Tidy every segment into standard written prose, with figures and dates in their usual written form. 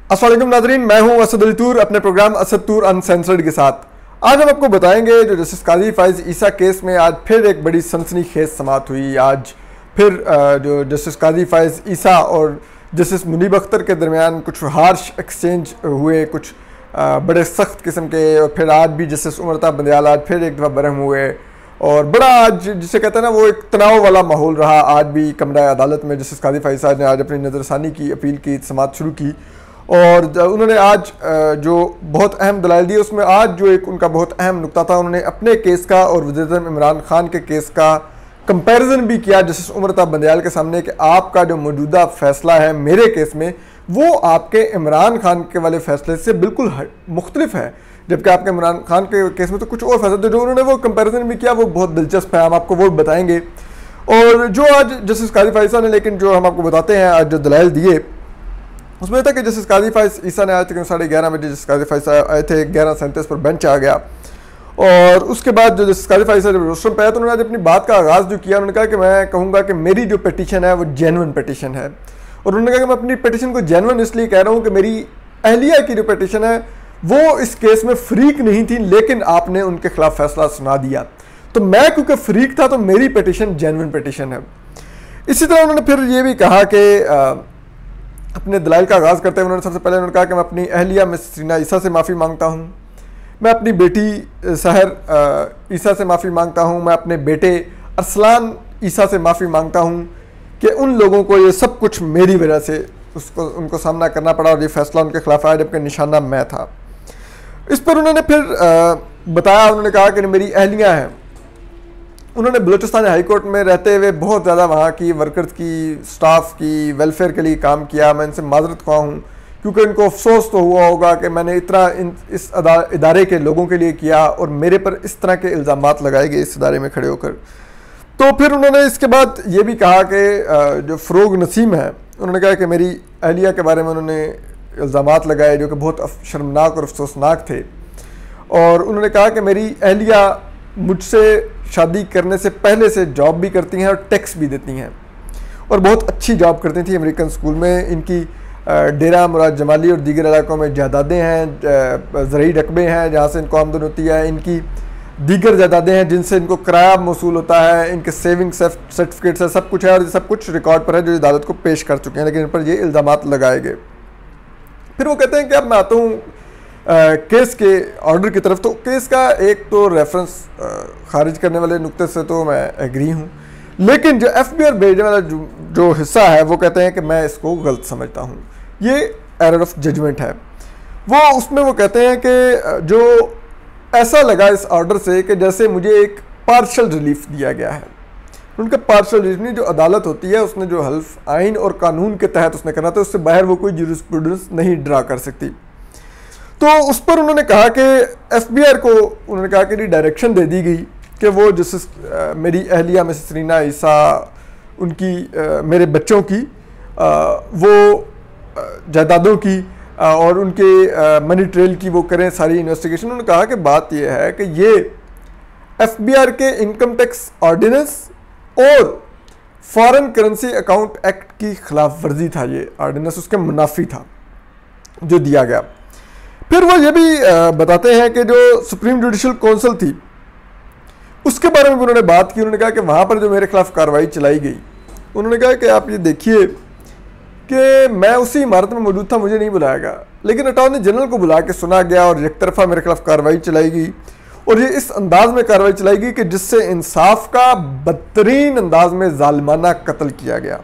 अस्सलाम वालेकुम नाज़रीन, मैं हूं असद अली तूर अपने प्रोग्राम असद तूर अनसेंसर्ड के साथ। आज हम आपको बताएंगे जो जस्टिस काजी फाइज ईसा केस में आज फिर एक बड़ी सनसनीखेज समाअत हुई। आज फिर जो जस्टिस काजी फाइज ईसा और जस्टिस मुनीब अख्तर के दरमियान कुछ हार्श एक्सचेंज हुए, कुछ बड़े सख्त किस्म के। और फिर आज भी जस्टिस उमर बंदयाल आज फिर एक दफ़ा बरहम हुए और बड़ा आज जिसे कहते हैं ना वो एक तनाव वाला माहौल रहा। आज भी कमरा अदालत में जस्टिस काजी फाइज साहब ने आज अपनी नज़रसानी की अपील की, समाअत शुरू की और उन्होंने आज जो बहुत अहम दलाइल दिए उसमें आज जो एक उनका बहुत अहम नुकता था, उन्होंने अपने केस का और वज़ीर-ए-आज़म इमरान खान के केस का कंपैरिजन भी किया जस्टिस उमर बंदयाल के सामने कि आपका जो मौजूदा फैसला है मेरे केस में वो आपके इमरान खान के वाले फैसले से बिल्कुल मुख्तलिफ है, जबकि आपके इमरान खान के केस में तो कुछ और फैसला थे। जो उन्होंने वो कंपैरिजन भी किया वो बहुत दिलचस्प है, हम आपको वो बताएंगे। और जो आज जस्टिस काजी फाइज साहब ने लेकिन जो हम आपको बताते हैं आज जो दलाइल दिए उसमें था कि जस्टिस काजी फाइज ईसा ने आज तक 11:30 बजे जस्टिस काजी फाइज साहब आए थे, 11:37 पर बेंच आ गया। और उसके बाद जो जस्टिस काजी फाइज साहब जब रोस्टर पे आया तो उन्होंने आज अपनी बात का आगाज़ जो किया, उन्होंने कहा कि मैं कहूँगा कि मेरी जो पिटीशन है वो जेन्युइन पिटीशन है। और उन्होंने कहा कि मैं अपनी पिटीशन को जेन्युइन इसलिए कह रहा हूँ कि मेरी अहलिया की जो पिटीशन है वो इस केस में फ्रीक नहीं थी, लेकिन आपने उनके खिलाफ फैसला सुना दिया, तो मैं क्योंकि फ्रीक था तो मेरी पिटीशन जेन्युइन पिटीशन है। इसी तरह उन्होंने फिर ये भी कहा कि अपने दलाइल का आगाज़ करते हुए उन्होंने सबसे पहले उन्होंने कहा कि मैं अपनी अहलिया मिस सीना ईसा से माफ़ी मांगता हूँ, मैं अपनी बेटी सहर ईसा से माफ़ी मांगता हूँ, मैं अपने बेटे अरसलान ईसा से माफ़ी मांगता हूँ कि उन लोगों को ये सब कुछ मेरी वजह से उनको सामना करना पड़ा और ये फैसला उनके खिलाफ आया जबकि निशाना मैं था। इस पर उन्होंने फिर बताया, उन्होंने कहा कि मेरी अहलियाँ हैं, उन्होंने बलूचिस्तान हाई कोर्ट में रहते हुए बहुत ज़्यादा वहाँ की वर्कर्स की, स्टाफ की वेलफेयर के लिए काम किया। मैं इनसे माजरत ख्वाह हूँ क्योंकि इनको अफसोस तो हुआ होगा कि मैंने इतना इस इदारे के लोगों के लिए किया और मेरे पर इस तरह के इल्ज़ामात लगाए गए इस इदारे में खड़े होकर। तो फिर उन्होंने इसके बाद ये भी कहा कि जो फ़रोग नसीम है, उन्होंने कहा कि मेरी अहलिया के बारे में उन्होंने इल्ज़ामात लगाए जो कि बहुत शर्मनाक और अफसोसनाक थे। और उन्होंने कहा कि मेरी अहलिया मुझसे शादी करने से पहले से जॉब भी करती हैं और टैक्स भी देती हैं और बहुत अच्छी जॉब करती थी अमेरिकन स्कूल में। इनकी डेरा मुराद जमाली और दीगर इलाकों में जायदादें हैं, ज़रई रकबे हैं जहाँ से इनको आमदन होती है, इनकी दीगर जायदादें हैं जिनसे इनको किराया मौसूल होता है, इनके सेविंग सर्टिफिकेट्स है, सब कुछ है और ये सब कुछ रिकॉर्ड पर है जो अदालत को पेश कर चुके हैं, लेकिन इन पर ये इल्ज़ामात लगाए गए। फिर वो कहते हैं कि अब मैं आता हूँ केस के ऑर्डर की तरफ। तो केस का एक तो रेफरेंस खारिज करने वाले नुक्ते से तो मैं एग्री हूँ, लेकिन जो FBI भेजने वाला जो हिस्सा है वो कहते हैं कि मैं इसको गलत समझता हूँ, ये एरर ऑफ जजमेंट है। वो उसमें वो कहते हैं कि जो ऐसा लगा इस ऑर्डर से कि जैसे मुझे एक पार्शल रिलीफ दिया गया है। उनका पार्शल रिलीफ नहीं, जो अदालत होती है उसने जो हल्फ आइन और कानून के तहत उसने करना था, उससे बाहर वो कोई जूरिस्प्रूडेंस नहीं ड्रा कर सकती। तो उस पर उन्होंने कहा कि FBI को उन्होंने कहा कि डायरेक्शन दे दी गई कि वो जस्टिस मेरी अहलिया मिसेस रीना ईसा, उनकी मेरे बच्चों की वो जायदादों की और उनके मनी ट्रेल की वो करें सारी इन्वेस्टिगेशन। उन्होंने कहा कि बात यह है कि ये FBI के इनकम टैक्स ऑर्डिनेंस और फॉरेन करेंसी अकाउंट एक्ट की खिलाफ वर्जी था, ये ऑर्डिनेंस उसके मुनाफी था जो दिया गया। फिर वो ये भी बताते हैं कि जो सुप्रीम जुडिशल काउंसिल थी उसके बारे में भी उन्होंने बात की। उन्होंने कहा कि वहाँ पर जो मेरे खिलाफ कार्रवाई चलाई गई, उन्होंने कहा कि आप ये देखिए कि मैं उसी इमारत में मौजूद था, मुझे नहीं बुलाया गया, लेकिन अटॉर्नी जनरल को बुला के सुना गया और एक तरफा मेरे खिलाफ कार्रवाई चलाई गई और ये इस अंदाज में कार्रवाई चलाई गई कि जिससे इंसाफ का बदतरीन अंदाज में जालिमाना कत्ल किया गया।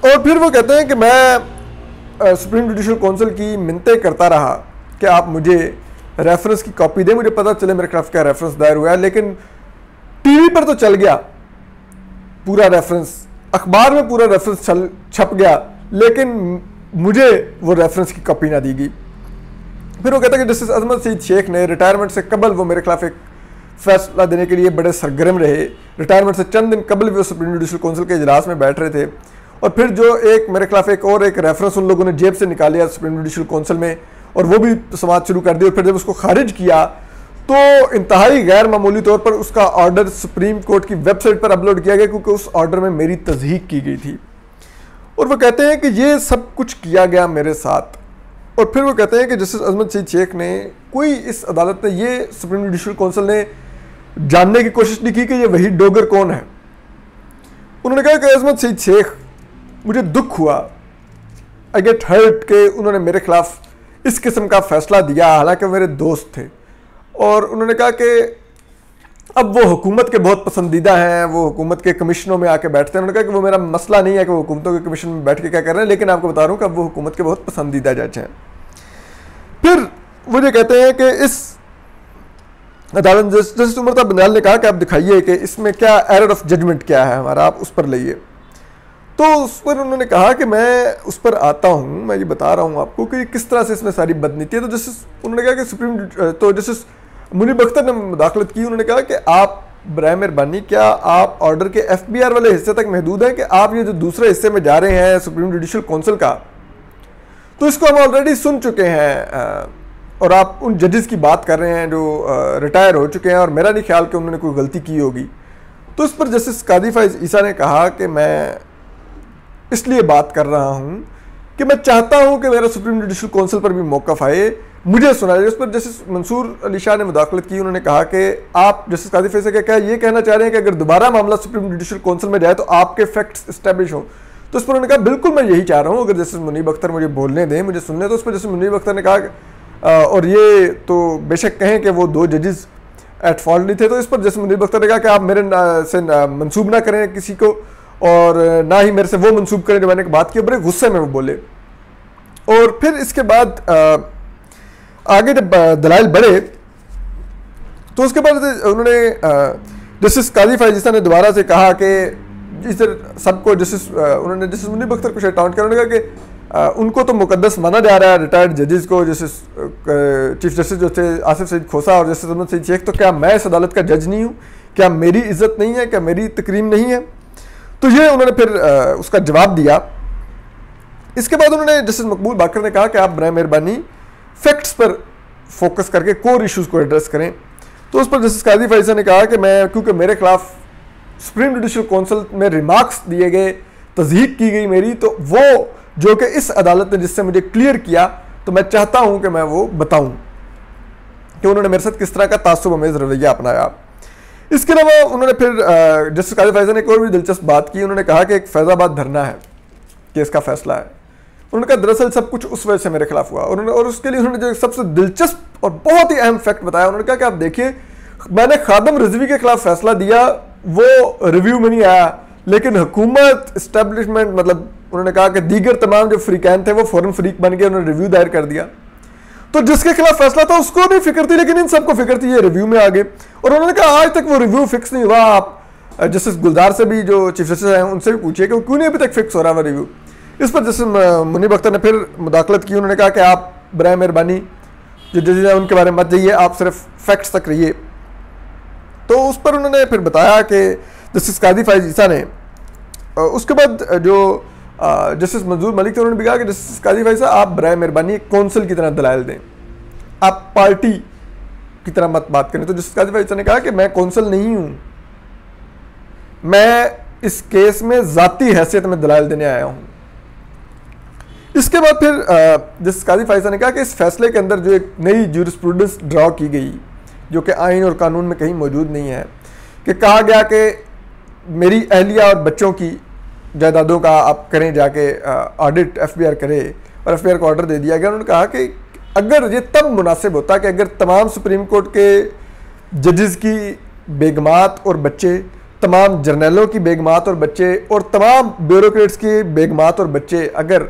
और फिर वो कहते हैं कि मैं सुप्रीम जुडिशल काउंसिल की मिन्नतें करता रहा कि आप मुझे रेफरेंस की कॉपी दें, मुझे पता चले मेरे खिलाफ क्या रेफरेंस दायर हुआ है, लेकिन टीवी पर तो चल गया पूरा रेफरेंस, अखबार में पूरा रेफरेंस छप गया, लेकिन मुझे वो रेफरेंस की कॉपी ना दी गई। फिर वो कहते हैं कि जस्टिस अजमत सईद शेख ने रिटायरमेंट से कबल वो मेरे खिलाफ एक फैसला देने के लिए बड़े सरगर्म रहे। रिटायरमेंट से चंद दिन कबल भी वो सुप्रीम जुडिशल काउंसिल के इजलास में बैठ रहे थे और फिर जो एक मेरे खिलाफ एक रेफरेंस उन लोगों ने जेब से निकाल सुप्रीम जुडिशल काउंसिल में और वो भी समाअत शुरू कर दी। और फिर जब उसको खारिज किया तो इंतहाई गैर मामूली तौर पर उसका ऑर्डर सुप्रीम कोर्ट की वेबसाइट पर अपलोड किया गया क्योंकि उस ऑर्डर में मेरी तस्दीक की गई थी। और वो कहते हैं कि ये सब कुछ किया गया मेरे साथ और फिर वो कहते हैं कि जस्टिस अजमत सईद शेख ने कोई इस अदालत ने ये सुप्रीम जुडिशल काउंसिल ने जानने की कोशिश नहीं की कि ये वही डोगर कौन है। उन्होंने कहा कि अजमत सईद शेख, मुझे दुख हुआ, आई गेट हर्ट कि उन्होंने मेरे खिलाफ इस किस्म का फैसला दिया, हालांकि मेरे दोस्त थे। और उन्होंने कहा कि अब वो हुकूमत के बहुत पसंदीदा हैं, वो हुकूमत के कमीशनों में आके बैठते हैं। उन्होंने कहा कि वो मेरा मसला नहीं है कि वो हुकूमतों के कमीशन में बैठ के क्या कर रहे हैं, लेकिन आपको बता रहा हूँ कि अब वो हुकूमत के बहुत पसंदीदा जज हैं। फिर वो ये कहते हैं कि इस अदालत जस्टिस उमर ताब बंदयाल ने कहा कि आप दिखाइए कि इसमें क्या एरर ऑफ जजमेंट क्या है हमारा, आप उस पर लाइए। तो उस पर उन्होंने कहा कि मैं उस पर आता हूँ, मैं ये बता रहा हूँ आपको कि किस तरह से इसमें सारी बदनीति है। तो जस्टिस उन्होंने कहा कि तो जस्टिस मुनीब अख्तर ने मुदाखलत की। उन्होंने कहा कि आप बराए मेहरबानी, क्या आप ऑर्डर के FBR वाले हिस्से तक महदूद हैं कि आप ये जो दूसरे हिस्से में जा रहे हैं सुप्रीम जुडिशल काउंसिल का, तो इसको हम ऑलरेडी सुन चुके हैं और आप उन जजेस की बात कर रहे हैं जो रिटायर हो चुके हैं और मेरा नहीं ख्याल कि उन्होंने कोई गलती की होगी। तो इस पर जस्टिस कादी फाइज ईसा ने कहा कि मैं इसलिए बात कर रहा हूँ कि मैं चाहता हूँ कि मेरा सुप्रीम जुडिशल काउंसिल पर भी मौक़िफ़ आए, मुझे सुना जाए। उस पर जस्टिस मंसूर अली शाह ने मुदाखलत की। उन्होंने कहा कि आप जस्टिस कादी फाइज से क्या ये कहना चाह रहे हैं कि अगर दोबारा मामला सुप्रीम जुडिशल काउंसिल में जाए तो आपके फैक्ट्स इस्टेब्लिश हों। तो उस पर उन्होंने कहा बिल्कुल मैं यही चाह रहा हूँ, अगर जस्टिस मुनीब अख्तर मुझे बोलने दें, मुझे सुनने। तो उस पर जस्टिस मुनीब अख्तर ने कहा और ये तो बेशक कहें कि वो 2 जजेस एट फॉल्ट नहीं थे। तो इस पर जस्टिस मुनीब अख्तर ने कहा कि आप मेरे से मंसूब ना करें किसी को और ना ही मेरे से वो मंसूब करें जो मैंने बात की। बड़े गुस्से में वो बोले। और फिर इसके बाद आगे जब दलाइल बढ़े तो उसके बाद उन्होंने जस्टिस कादी फाइज ईसा ने दोबारा से कहा कि इस सबको उन्होंने जस्टिस मुनीब अख्तर को शट आउट किया। उन्होंने कहा कि उनको तो मुकद्दस माना जा रहा है रिटायर्ड जजेस को, जस्टिस चीफ जस्टिस जो थे आसिफ सईद खोसा और जस्टिस अहमद सईद शेख, तो क्या मैं इस अदालत का जज नहीं हूँ? क्या मेरी इज्जत नहीं है? क्या मेरी तकरीम नहीं है? तो ये उन्होंने फिर उसका जवाब दिया। इसके बाद उन्होंने जस्टिस मकबूल बाकर ने कहा कि आप बराए मेहरबानी फैक्ट्स पर फोकस करके कोर इश्यूज़ को एड्रेस करें। तो उस पर जस्टिस कादी फाइज़ ने कहा कि मैं, क्योंकि मेरे खिलाफ सुप्रीम जुडिशल काउंसिल में रिमार्क्स दिए गए, तज़हीक की गई मेरी, तो वो जो कि इस अदालत ने जिससे मुझे क्लियर किया, तो मैं चाहता हूँ कि मैं वो बताऊँ कि उन्होंने मेरे साथ किस तरह का तासुब अमेज़ रवैया अपनाया। इसके अलावा उन्होंने फिर जस्टिस कादी फाइज़ ने एक और भी दिलचस्प बात की। उन्होंने कहा कि एक फैज़ाबाद धरना है, केस का फैसला है। उन्होंने कहा दरअसल सब कुछ उस वजह से मेरे खिलाफ हुआ। और उसके लिए उन्होंने जो सबसे दिलचस्प और बहुत ही अहम फैक्ट बताया, उन्होंने कहा कि आप देखिए, मैंने खादम रिजवी के खिलाफ फैसला दिया, वो रिव्यू में नहीं आया, लेकिन हुकूमत इस्टेब्लिशमेंट, मतलब उन्होंने कहा कि दीगर तमाम जो फ्रीकैन थे वो फौरन फ्रीक बन गए, उन्होंने रिव्यू दायर कर दिया। तो जिसके खिलाफ फैसला था उसको नहीं फिक्र थी, लेकिन इन सबको फिक्र थी, ये रिव्यू में आ गए। और उन्होंने कहा आज तक वो रिव्यू फिक्स नहीं हुआ। आप जस्टिस गुलजार से भी जो चीफ जस्टिस हैं उनसे भी पूछिए कि क्यों नहीं अभी तक फिक्स हो रहा है रिव्यू। इस पर जस्टिस मुनीब अख्तर ने फिर मुदाखलत की। उन्होंने कहा कि आप बराए मेहरबानी जो जजेस हैं उनके बारे में मत जाइए, आप सिर्फ फैक्ट्स तक रहिए। तो उस पर उन्होंने फिर बताया कि जस्टिस कादी फाइज ईसा ने उसके बाद जो जस्टिस मंजूर मलिक थे, उन्होंने भी कहा कि जस्टिस कादी फाइज ईसा, आप बराए मेहरबानी कौंसिल की तरह दलाइल दें, आप पार्टी की तरह मत बात करें। तो जस्टिस कादी फाइज ईसा ने कहा कि मैं कौंसिल नहीं हूँ, मैं इस केस में ज़ाती हैसियत में दलाइल देने आया हूँ। इसके बाद फिर जस्टिस कादी फाइज ईसा ने कहा कि इस फैसले के अंदर जो एक नई ज्यूरिस्प्रूडेंस ड्रॉ की गई, जो कि आइन और कानून में कहीं मौजूद नहीं है, कि कहा गया कि मेरी अहलिया और बच्चों की जायदादों का आप करें जाके ऑडिट, FBR करे, और FBR को ऑर्डर दे दिया गया। उन्होंने कहा कि अगर ये तब मुनासिब होता कि अगर तमाम सुप्रीम कोर्ट के जजेस की बेगमात और बच्चे, तमाम जर्नलों की बेगमात और बच्चे और तमाम ब्यूरोक्रेट्स की बेगमात और बच्चे अगर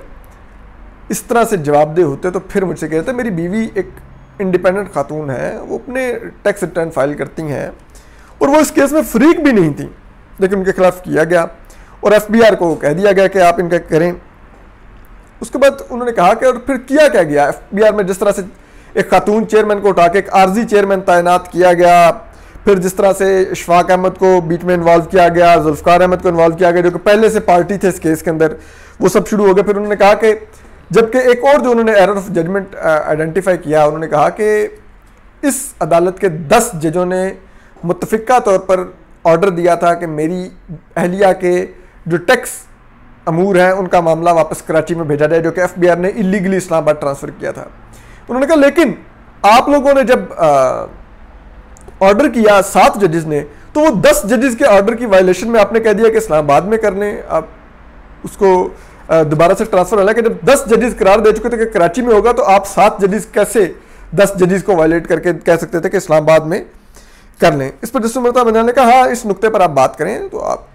इस तरह से जवाबदेह होते, तो फिर मुझसे कहते मेरी बीवी एक इंडिपेंडेंट खातून है, वो अपने टैक्स रिटर्न फाइल करती हैं और वो इस केस में फ्रीक भी नहीं थी, लेकिन उनके खिलाफ किया गया और FBR को कह दिया गया कि आप इनका करें। उसके बाद उन्होंने कहा कि और फिर किया क्या गया FBR में, जिस तरह से एक खातून चेयरमैन को उठा के एक आर्जी चेयरमैन तैनात किया गया, फिर जिस तरह से इशफाक अहमद को बीच में इन्वॉल्व किया गया, जुल्फ़कार अहमद को इन्वॉल्व किया गया जो कि पहले से पार्टी थे इस केस के अंदर, वो सब शुरू हो गया। फिर उन्होंने कहा कि जबकि एक और जो उन्होंने एरर ऑफ जजमेंट आइडेंटिफाई किया, उन्होंने कहा कि इस अदालत के 10 जजों ने मुत्तफ़िका तौर पर ऑर्डर दिया था कि मेरी अहलिया के जो टैक्स अमूर हैं उनका मामला वापस कराची में भेजा जाए, जो कि एफबीआर ने इलीगली इस्लामाबाद ट्रांसफ़र किया था। उन्होंने कहा लेकिन आप लोगों ने जब ऑर्डर किया 7 जजेस ने, तो वो 10 जजेस के ऑर्डर की वायलेशन में आपने कह दिया कि इस्लामाबाद में कर लें, आप उसको दोबारा से ट्रांसफर होला कि जब 10 जजेस करार दे चुके थे कि कराची में होगा, तो आप 7 जजेस कैसे 10 जजेस को वायलेट करके कह सकते थे कि इस्लामाबाद में कर लें। इस पर जस्टिस उमर बंदियाल ने कहा हाँ इस नुक्ते पर आप बात करें। तो आप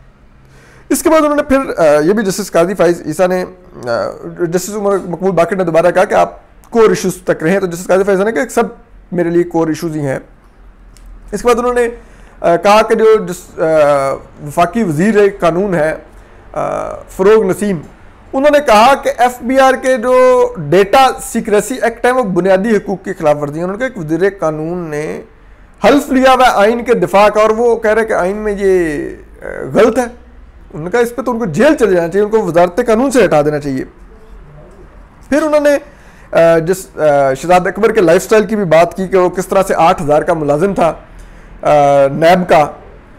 इसके बाद उन्होंने फिर ये भी जस्टिस काजी फाइज ईसा ने, जस्टिस उमर मकबूल बाकर ने दोबारा कहा कि आप कोर इशूज़ तक रहे हैं, तो जस्टिस काजी फाइज ने कहा सब मेरे लिए कोर इशूज़ ही हैं। इसके बाद उन्होंने कहा कि जो वफाकी वज़ीर कानून है फ़रोग नसीम, उन्होंने कहा कि एफबीआर के जो डेटा सीक्रेसी एक्ट है वो बुनियादी हकूक़ की खिलाफ वर्जी है। उन्होंने कहा वज़ीर कानून ने हल्फ लिया हुआ आइन के दिफा का और वो कह रहे हैं कि आइन में ये गलत है। उन्होंने कहा इस पर तो उनको जेल चले जाना चाहिए, उनको वजारत कानून से हटा देना चाहिए। फिर उन्होंने जिस शहजाद अकबर के लाइफस्टाइल की भी बात की कि वो किस तरह से 8,000 का मुलाजिम था नैब का,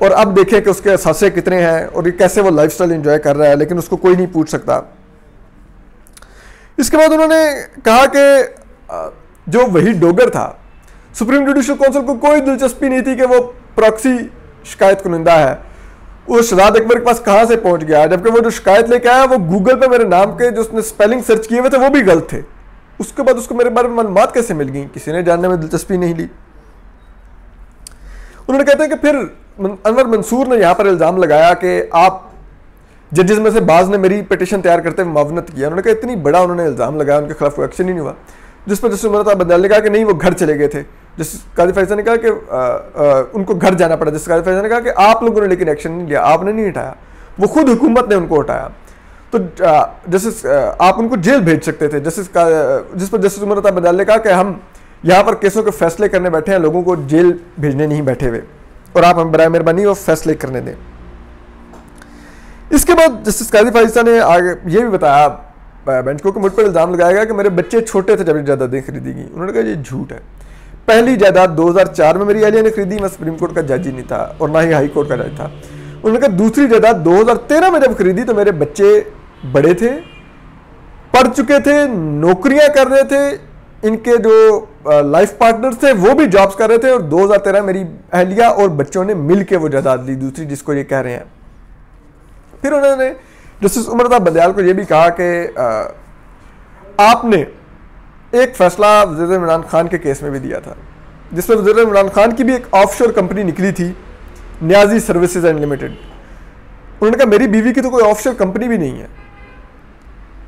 और अब देखें कि उसके असासे कितने हैं और ये कैसे वो लाइफस्टाइल एंजॉय कर रहा है, लेकिन उसको कोई नहीं पूछ सकता। इसके बाद उन्होंने कहा कि जो वही डोगर था, सुप्रीम जुडिशल काउंसिल को कोई दिलचस्पी नहीं थी कि वो प्रॉक्सी शिकायत कुनिंदा है, वो शहजाद अकबर के पास कहाँ से पहुंच गया, जबकि वो जो शिकायत लेके आया वो गूगल पे मेरे नाम के जो उसने स्पेलिंग सर्च किए हुए थे वो भी गलत थे। उसके बाद उसको मेरे बारे में मालूमात कैसे मिल गई, किसी ने जानने में दिलचस्पी नहीं ली। उन्होंने कहते हैं कि फिर अनवर मंसूर ने यहाँ पर इल्ज़ाम लगाया कि आप जजेस में से बाज़ ने मेरी पिटीशन तैयार करते हुए मावनत किया। उन्होंने कहा इतनी बड़ा उन्होंने इल्ज़ाम लगाया, उनके खिलाफ कोई एक्शन ही नहीं हुआ। जिस पर जस्टिस उमर बंदियाल ने कहा कि नहीं वो घर चले गए थे। जस्टिस काजी फैज़ल ने कहा कि उनको घर जाना पड़ा। जस्टिस काजी फैज़ल ने कहा कि आप लोगों ने लेकिन एक्शन नहीं लिया, आपने नहीं हटाया, वो खुद हुकूमत ने उनको हटाया, तो जस्टिस आप उनको जेल भेज सकते थे। जिस पर जस्टिस उमर बंदियाल ने कहा कि हम यहाँ पर केसों के फैसले करने बैठे हैं, लोगों को जेल भेजने नहीं बैठे हुए, और आप हम बराए मेहरबानी वो फैसले करने दें। इसके बाद जस्टिस काजी फाइज़ ने आगे ये भी बताया बेंच को कि मुझ पर इल्ज़ाम लगाया गया कि मेरे बच्चे छोटे थे जब ये जायदादें खरीदी गई। उन्होंने कहा ये झूठ है। पहली जायदाद 2004 में मेरी अहलिया ने खरीदी, मैं सुप्रीम कोर्ट का जज ही नहीं था और ना ही हाई कोर्ट का जज था। उन्होंने कहा दूसरी जायदाद 2013 में जब खरीदी तो मेरे बच्चे बड़े थे, पढ़ चुके थे, नौकरियां कर रहे थे, इनके जो लाइफ पार्टनर्स थे वो भी जॉब्स कर रहे थे, और 2013 मेरी अहलिया और बच्चों ने मिल के वो जायदाद ली दूसरी, जिसको ये कह रहे हैं। फिर उन्होंने जस्टिस उमर बंदियाल को ये भी कहा कि आपने एक फैसला वज़ीर इमरान खान के केस में भी दिया था, जिसमें वज़ीर इमरान खान की भी एक ऑफशोर कंपनी निकली थी, न्याजी सर्विसेज एंड लिमिटेड। उन्होंने कहा मेरी बीवी की तो कोई ऑफशोर कंपनी भी नहीं है,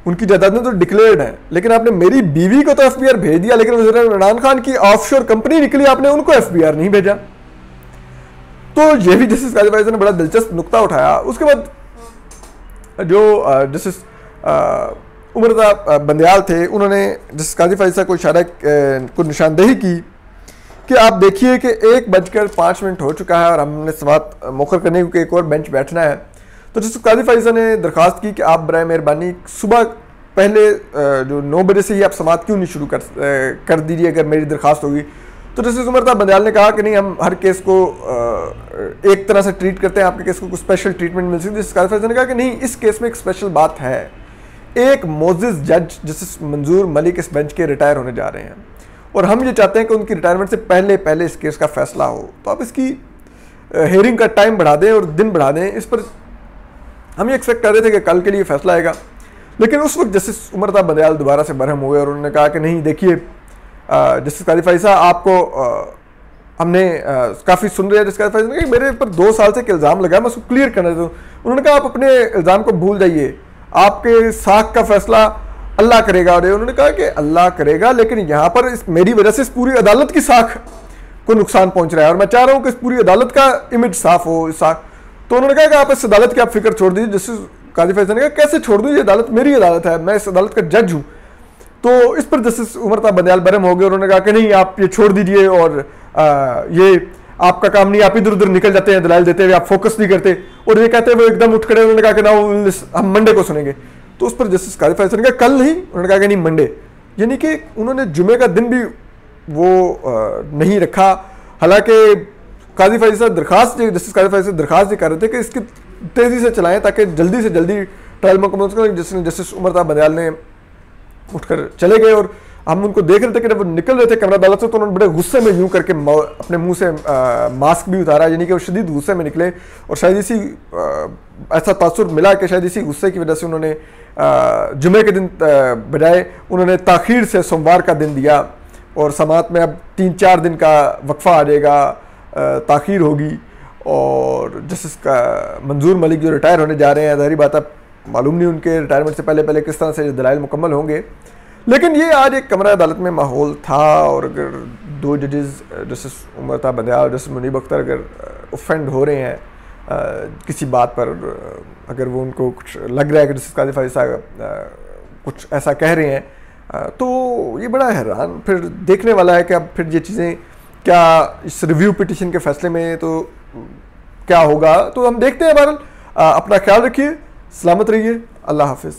उनकी जायदादें तो डिक्लेयर्ड हैं, लेकिन आपने मेरी बीवी को तो एफबीआर भेज दिया, लेकिन वज़ीर इमरान खान की ऑफशोर कंपनी निकली, आपने उनको एफबीआर नहीं भेजा। तो ये भी जस्टिस काजी फाइज़ ने बड़ा दिलचस्प नुक्ता उठाया। उसके बाद जो जस्टिस उमर बंदियाल थे, उन्होंने जस्टिस काजी फाइज़ को इशारा को निशानदेही की कि आप देखिए कि 1:05 हो चुका है और हमने समात मुकर करने को एक और बेंच बैठना है। तो जस्टिस काजी फाइज़ ने दरख्वास्त की कि आप बराए मेहरबानी सुबह पहले जो 9 बजे से ही आप समात क्यों नहीं शुरू कर दीजिए अगर मेरी दरख्वास्त होगी। तो जस्टिस उमर बंदियाल ने कहा कि नहीं, हम हर केस को एक तरह से ट्रीट करते हैं, आपके केस को कुछ स्पेशल ट्रीटमेंट मिल सकती है। जस्टिस काजी फाइज़ ने कहा कि नहीं, इस केस में एक स्पेशल बात है, एक मोजिज़ जज जस्टिस मंजूर मलिक इस बेंच के रिटायर होने जा रहे हैं और हम ये चाहते हैं कि उनकी रिटायरमेंट से पहले इस केस का फैसला हो, तो आप इसकी हेयरिंग का टाइम बढ़ा दें और दिन बढ़ा दें। इस पर हम ये एक्सपेक्ट कर रहे थे कि कल के लिए फैसला आएगा, लेकिन उस वक्त जस्टिस उमर बंदियाल दोबारा से बरहम हुए और उन्होंने कहा कि नहीं, देखिए जस्टिस काजी फाइज़ आपको हमने काफ़ी सुन रहे हैं। जस्टिस काजी फाइज़ ने कहा मेरे ऊपर 2 साल से एक इल्ज़ाम लगा, मैं उसको क्लियर करना चाहता हूँ। उन्होंने कहा आप अपने इल्ज़ाम को भूल जाइए, आपके साख का फैसला अल्लाह करेगा। और उन्होंने कहा कि अल्लाह करेगा, लेकिन यहाँ पर मेरी वजह से इस पूरी अदालत की साख को नुकसान पहुँच रहा है और मैं चाह रहा हूँ कि इस पूरी अदालत का इमेज साफ हो, इस साख। तो उन्होंने कहा कि आप इस अदालत की आप फिक्र छोड़ दीजिए। जस्टिस काजी फाइज़ ने कहा कैसे छोड़ दूँ, ये अदालत मेरी अदालत है, मैं इस अदालत का जज हूँ। तो इस पर जस्टिस उमर बंदियाल बरहम हो गए। उन्होंने कहा कि नहीं, आप ये छोड़ दीजिए और ये आपका काम नहीं, आप इधर उधर निकल जाते हैं दलाल देते हुए, आप फोकस नहीं करते। और ये कहते हैं वो एकदम उठ खड़े, उन्होंने कहा कि ना हम मंडे को सुनेंगे। तो उस पर जस्टिस काजी फाइज़ ने कहा कल नहीं, उन्होंने कहा कि नहीं मंडे, यानी कि उन्होंने जुमे का दिन भी वो नहीं रखा। हालांकि काजी फाइज़ दरख्वास्त जस्टिस काजी फाइज़ दरख्वास्त कर रहे थे कि इसकी तेज़ी से चलाएं ताकि जल्दी से जल्दी ट्रायल मुकम्मल हो गया। जस्टिस उमर बंदयाल ने उठकर चले गए और हम उनको देख रहे थे कि जब वो निकल रहे थे कमरा अदालत से तो उन्होंने बड़े गुस्से में यूं करके अपने मुंह से मास्क भी उतारा, यानी कि वो शदीद गुस्से में निकले। और शायद इसी ऐसा तासुर मिला कि शायद इसी गुस्से की वजह से उन्होंने जुमे के दिन बजाय उन्होंने ताखीर से सोमवार का दिन दिया और समात में अब 3-4 दिन का वक्फा आ जाएगा, ताखीर होगी। और जस्टिस का मंजूर मलिक जो रिटायर होने जा रहे हैं, ज़ाहिर बात है मालूम नहीं उनके रिटायरमेंट से पहले पहले किस तरह से दलाइल मुकम्मल होंगे, लेकिन ये आज एक कमरा अदालत में माहौल था। और अगर 2 जजेस जस्टिस उमर बंदयाल और जस्टिस मुनीब अख्तर अगर ऑफेंड हो रहे हैं किसी बात पर, अगर वो उनको कुछ लग रहा है कि जस्टिस काजी फाइज साहब कुछ ऐसा कह रहे हैं, तो ये बड़ा हैरान फिर देखने वाला है कि अब फिर ये चीज़ें क्या इस रिव्यू पिटीशन के फैसले में तो क्या होगा। तो हम देखते हैं। बहरहाल अपना ख्याल रखिए, सलामत रहिए, अल्लाह हाफिज़।